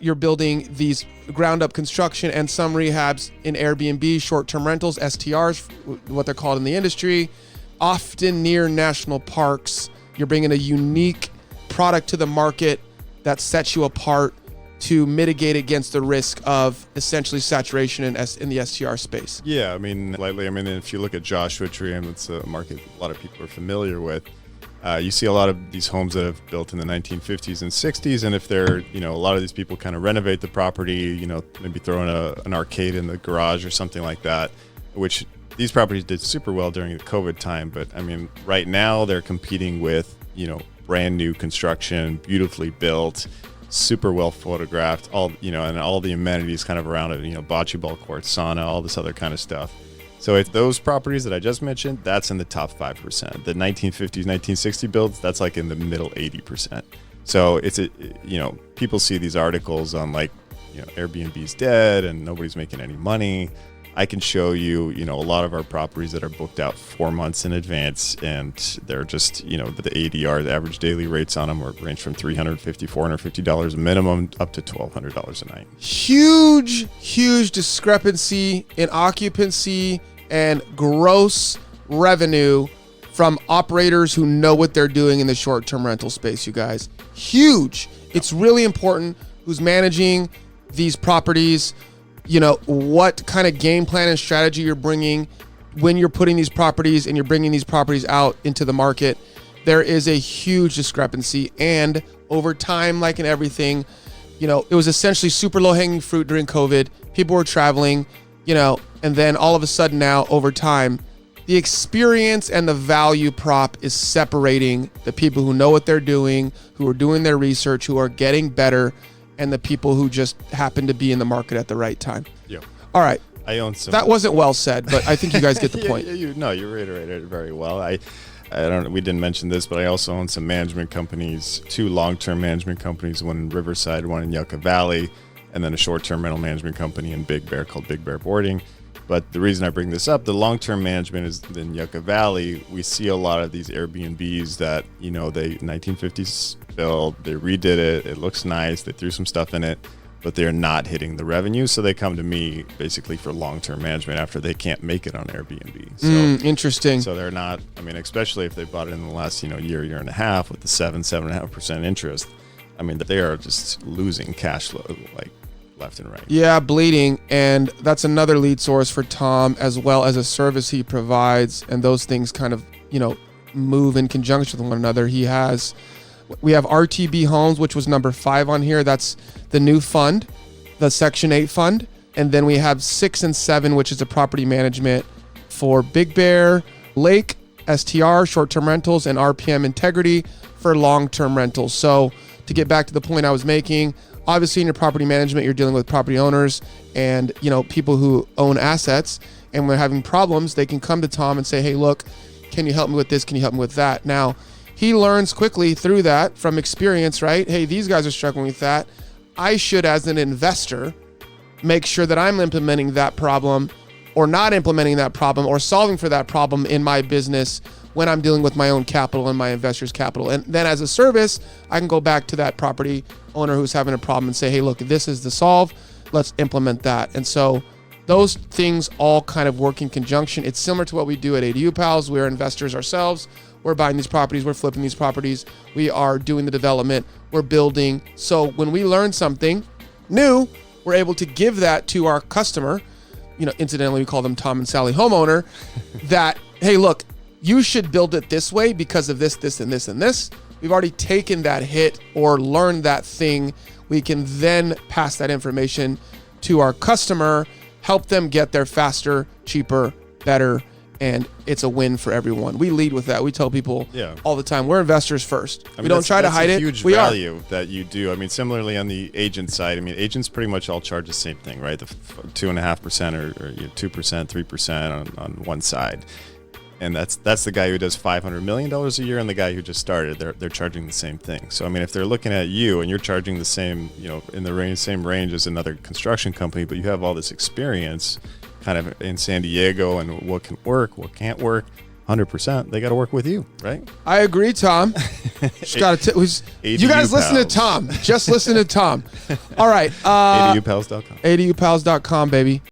you're building these ground up construction and some rehabs in Airbnb, short-term rentals, STRs, what they're called in the industry, often near national parks. You're bringing a unique product to the market that sets you apart to mitigate against the risk of essentially saturation in the STR space. Yeah, I mean, if you look at Joshua Tree, and it's a market a lot of people are familiar with, you see a lot of these homes that have built in the 1950s and 60s, and if they're, a lot of these people kind of renovate the property, maybe throw in an arcade in the garage or something like that, which these properties did super well during the COVID time. But I mean, right now they're competing with, brand new construction, beautifully built, super well photographed, and all the amenities kind of around it, bocce ball courts, sauna, all this other kind of stuff. So if those properties that I just mentioned, that's in the top 5%. The 1950s, 1960 builds, that's like in the middle 80%. So it's people see these articles on Airbnb's dead and nobody's making any money. I can show you, a lot of our properties that are booked out 4 months in advance, and they're just, the ADR, the average daily rates on them range from $350, $450 minimum up to $1,200 a night. Huge discrepancy in occupancy and gross revenue from operators who know what they're doing in the short-term rental space, you guys. Huge. Yep. It's really important who's managing these properties, what kind of game plan and strategy you're bringing when you're putting these properties and you're bringing these properties out into the market. There is a huge discrepancy, and over time, like in everything, it was essentially super low-hanging fruit during COVID. People were traveling, and then all of a sudden now, over time, the experience and the value prop is separating the people who know what they're doing, who are doing their research, who are getting better, and the people who just happen to be in the market at the right time. Yeah. All right. I own some. That wasn't well said, but I think you guys get the point. You reiterated it very well. We didn't mention this, but I also own some management companies, 2 long-term management companies, one in Riverside, one in Yucca Valley, and then a short-term rental management company in Big Bear called Big Bear Boarding. But the reason I bring this up, the long-term management is in Yucca Valley. We see a lot of these Airbnbs that, they 1950s built, they redid it, it looks nice, they threw some stuff in it, but they're not hitting the revenue. So they come to me basically for long-term management after they can't make it on Airbnb. So, interesting. So they're not, especially if they bought it in the last, year and a half with the 7.5% interest. They are just losing cash flow left and right. Yeah, bleeding. And that's another lead source for Tom, as well as a service he provides. And those things kind of, move in conjunction with one another. We have RTB Homes, which was number 5 on here. That's the new fund, the Section 8 fund. And then we have 6 and 7, which is a property management for Big Bear, Lake, STR, short-term rentals, and RPM Integrity for long-term rentals. So to get back to the point I was making, obviously in your property management, you're dealing with property owners and, people who own assets. And when having problems, they can come to Tom and say, hey, look, can you help me with this? Can you help me with that? Now, he learns quickly through that from experience, right? Hey, these guys are struggling with that. I should, as an investor, make sure that I'm implementing that problem or not implementing that problem or solving for that problem in my business when I'm dealing with my own capital and my investors' capital. And then as a service, I can go back to that property owner who's having a problem and say, hey, look, this is the solve. Let's implement that. And so those things all kind of work in conjunction. It's similar to what we do at ADU Pals. We're investors ourselves. We're buying these properties. We're flipping these properties. We are doing the development. We're building. So when we learn something new, we're able to give that to our customer. Incidentally, we call them Tom and Sally homeowner, that, hey, look, you should build it this way because of this, this, and this, and this. We've already taken that hit or learned that thing. We can then pass that information to our customer, help them get there faster, cheaper, better, and it's a win for everyone. We lead with that. We tell people all the time, we're investors first. We don't try to hide it. Huge value that you do. Similarly on the agent side, agents pretty much all charge the same thing, right? The 2.5% or 2%, 3% on one side. And that's the guy who does $500 million a year and the guy who just started. They're charging the same thing. So if they're looking at you and you're charging the same, in the same range as another construction company, but you have all this experience kind of in San Diego and what can work, what can't work, 100%, they got to work with you, right? I agree, Tom. Just gotta you guys listen to Tom. Just listen to Tom. All right. ADUpals.com. ADUpals.com, baby.